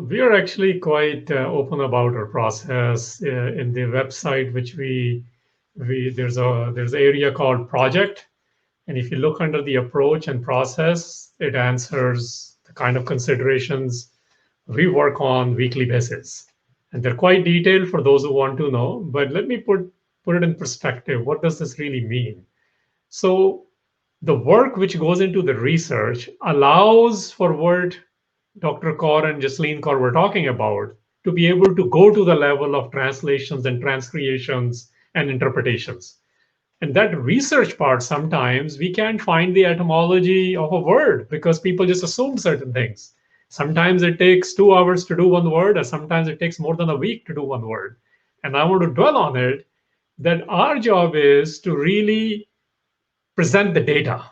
We are actually quite open about our process in the website, which we there's an area called project, and if you look under the approach and process, it answers the kind of considerations we work on weekly basis, and they're quite detailed for those who want to know. But let me put it in perspective. What does this really mean? So the work which goes into the research allows for what Dr. Kaur and Jasleen Kaur were talking about to be able to go to the level of translations and transcreations and interpretations. And that research part, sometimes we can't find the etymology of a word because people just assume certain things. Sometimes it takes 2 hours to do one word, and sometimes it takes more than a week to do one word. And I want to dwell on it that our job is to really present the data.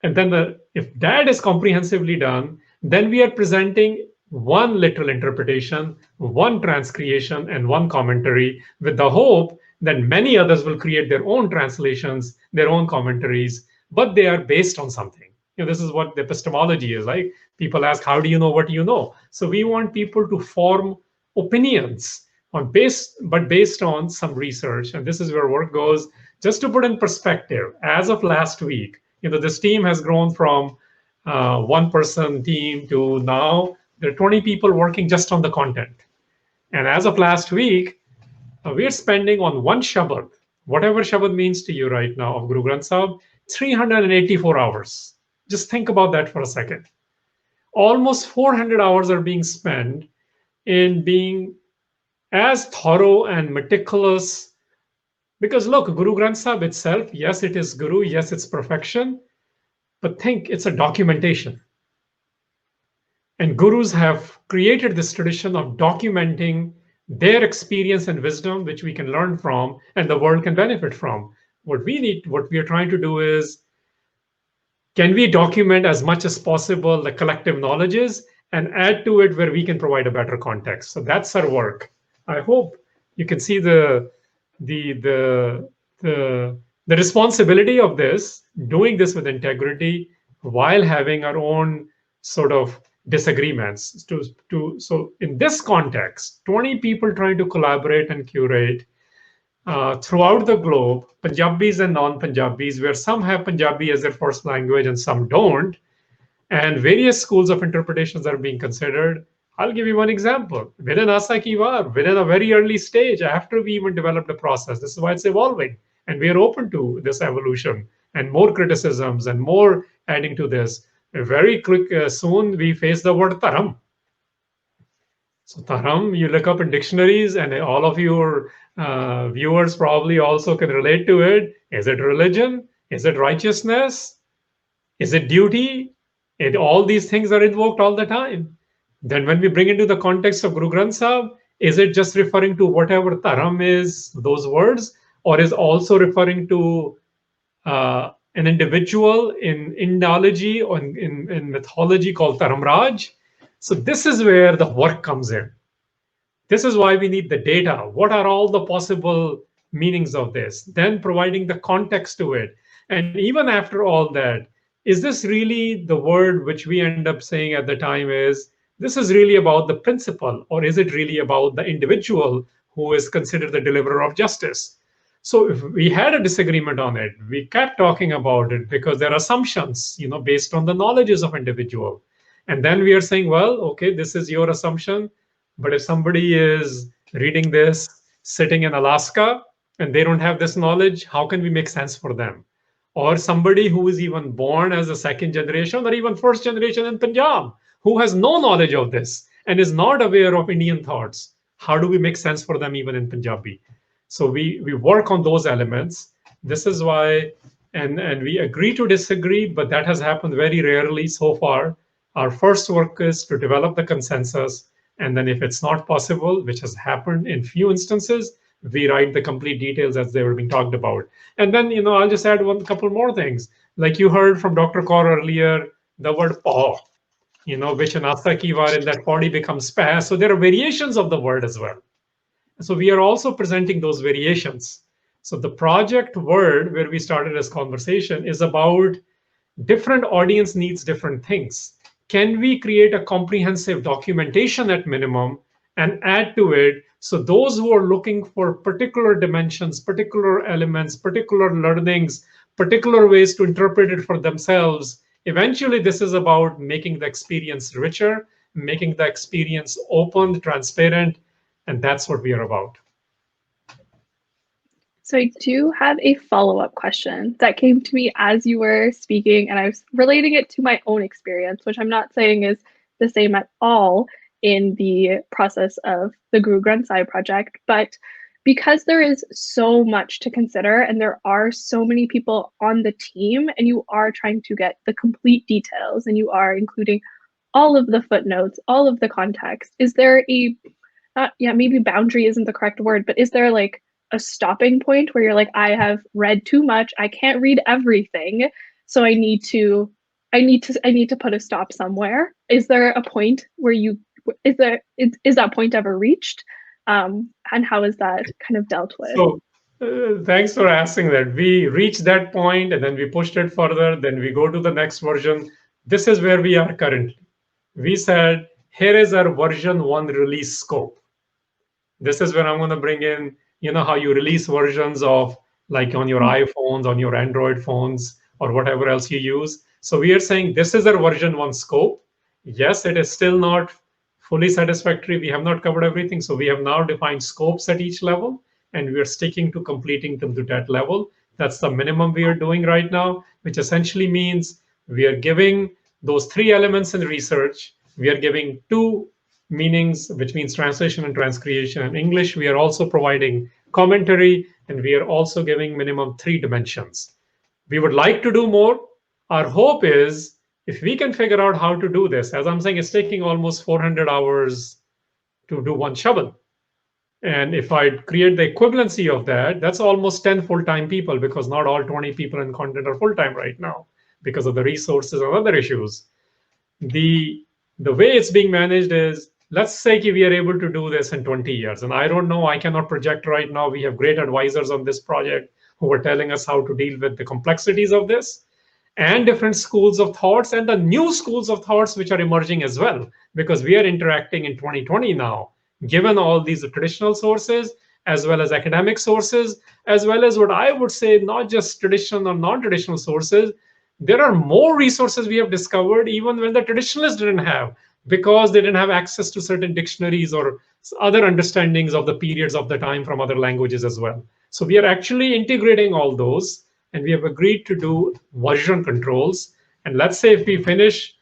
And then if that is comprehensively done, then we are presenting one literal interpretation, one transcreation, and one commentary with the hope that many others will create their own translations, their own commentaries, but they are based on something. This is what the epistemology is like. People ask, how do you know what you know? So we want people to form opinions but based on some research. And this is where work goes. Just to put in perspective, as of last week, this team has grown from one-person team to now there are 20 people working just on the content. And as of last week, we are spending on one Shabad, whatever Shabad means to you right now of Guru Granth Sahib, 384 hours. Just think about that for a second. Almost 400 hours are being spent in being as thorough and meticulous. Because look, Guru Granth Sahib itself, yes, it is Guru, yes, it's perfection, but think it's a documentation. And Gurus have created this tradition of documenting their experience and wisdom, which we can learn from and the world can benefit from. What we are trying to do is, can we document as much as possible the collective knowledges and add to it where we can provide a better context? So that's our work. I hope you can see the responsibility of this, doing this with integrity while having our own sort of disagreements. So in this context, 20 people trying to collaborate and curate throughout the globe, Punjabis and non-Punjabis, where some have Punjabi as their first language and some don't, and various schools of interpretations are being considered. I'll give you one example. Within Asa Ki War, within a very early stage, after we even developed the process, this is why it's evolving. And we are open to this evolution and more criticisms and more adding to this. Very quick, soon we face the word Taram. So Taram, you look up in dictionaries, and all of your viewers probably also can relate to it. Is it religion? Is it righteousness? Is it duty? All these things are invoked all the time. Then when we bring into the context of Guru Granth Sahib, is it just referring to whatever Taram is, those words, or is also referring to an individual in Indology or in mythology called Taramraj? So this is where the work comes in. This is why we need the data. What are all the possible meanings of this? Then providing the context to it. And even after all that, is this really the word which we end up saying at the time is, this is really about the principle, or is it really about the individual who is considered the deliverer of justice? So if we had a disagreement on it, we kept talking about it because there are assumptions, based on the knowledges of individual. And then we are saying, well, okay, this is your assumption. But if somebody is reading this sitting in Alaska and they don't have this knowledge, how can we make sense for them? Or somebody who is even born as a second generation or even first generation in Punjab, who has no knowledge of this and is not aware of Indian thoughts. How do we make sense for them even in Punjabi? So we work on those elements. This is why, and we agree to disagree, but that has happened very rarely so far. Our first work is to develop the consensus. And then if it's not possible, which has happened in few instances, we write the complete details as they were being talked about. And then, I'll just add couple more things. Like you heard from Dr. Kaur earlier, the word paw, which in Asa Ki War in that body becomes pa. So there are variations of the word as well. So we are also presenting those variations. So the project word where we started this conversation is about different audience needs different things. can we create a comprehensive documentation at minimum and add to it, so those who are looking for particular dimensions, particular elements, particular learnings, particular ways to interpret it for themselves, eventually this is about making the experience richer, making the experience open, transparent, and that's what we are about. So I do have a follow-up question that came to me as you were speaking, and I was relating it to my own experience, which I'm not saying is the same at all in the process of the Guru Granth Sahib Project, but because there is so much to consider and there are so many people on the team, and you are trying to get the complete details and you are including all of the footnotes, all of the context, is there a, maybe boundary isn't the correct word, but is there like a stopping point where you're like, I have read too much, I can't read everything, so I need to put a stop somewhere? Is there a point where is that point ever reached? And how is that kind of dealt with? So thanks for asking that. We reached that point and then we pushed it further, then we go to the next version. This is where we are currently. We said, here is our version 1 release scope. This is where I'm going to bring in, how you release versions of, like on your iPhones, on your Android phones, or whatever else you use. So we are saying this is our version 1 scope. Yes, it is still not fully satisfactory. We have not covered everything. So we have now defined scopes at each level, and we are sticking to completing them to that level. That's the minimum we are doing right now, which essentially means we are giving those 3 elements in research. We are giving 2 meanings, which means translation and transcreation. In English, we are also providing commentary, and we are also giving minimum 3 dimensions. We would like to do more. Our hope is, if we can figure out how to do this, as I'm saying, it's taking almost 400 hours to do 1 shabad. And if I create the equivalency of that, that's almost 10 full-time people, because not all 20 people in content are full-time right now because of the resources and other issues. The way it's being managed is, let's say we are able to do this in 20 years. And I don't know, I cannot project right now. We have great advisors on this project who are telling us how to deal with the complexities of this and different schools of thoughts and the new schools of thoughts which are emerging as well, because we are interacting in 2020 now, given all these traditional sources, as well as academic sources, as well as what I would say, not just traditional or non-traditional sources. There are more resources we have discovered even when the traditionalists didn't have, because they didn't have access to certain dictionaries or other understandings of the periods of the time from other languages as well. So we are actually integrating all those, and we have agreed to do version controls. And let's say if we finish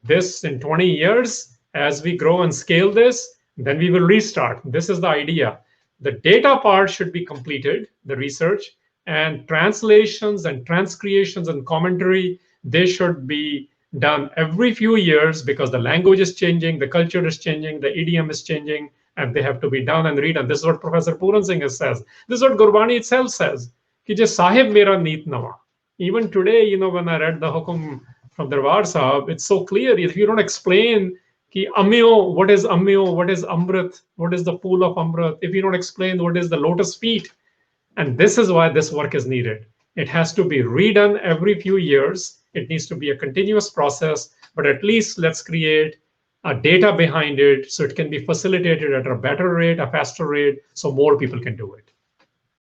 this in 20 years, as we grow and scale this, then we will restart. This is the idea. The data part should be completed, the research, and translations and transcreations and commentary, they should be done every few years, because the language is changing, the culture is changing, the idiom is changing, and they have to be done and redone. This is what Professor Puran Singh says. This is what Gurbani itself says. Ki je Sahib mera neet nawa. Even today, when I read the Hukum from Darbar Sahib, it's so clear. If you don't explain ki Amyo, what is Amyo, what is Amrit, what is the pool of Amrit, if you don't explain what is the lotus feet, and this is why this work is needed. It has to be redone every few years. It needs to be a continuous process, but at least let's create a data behind it so it can be facilitated at a better rate, a faster rate, so more people can do it.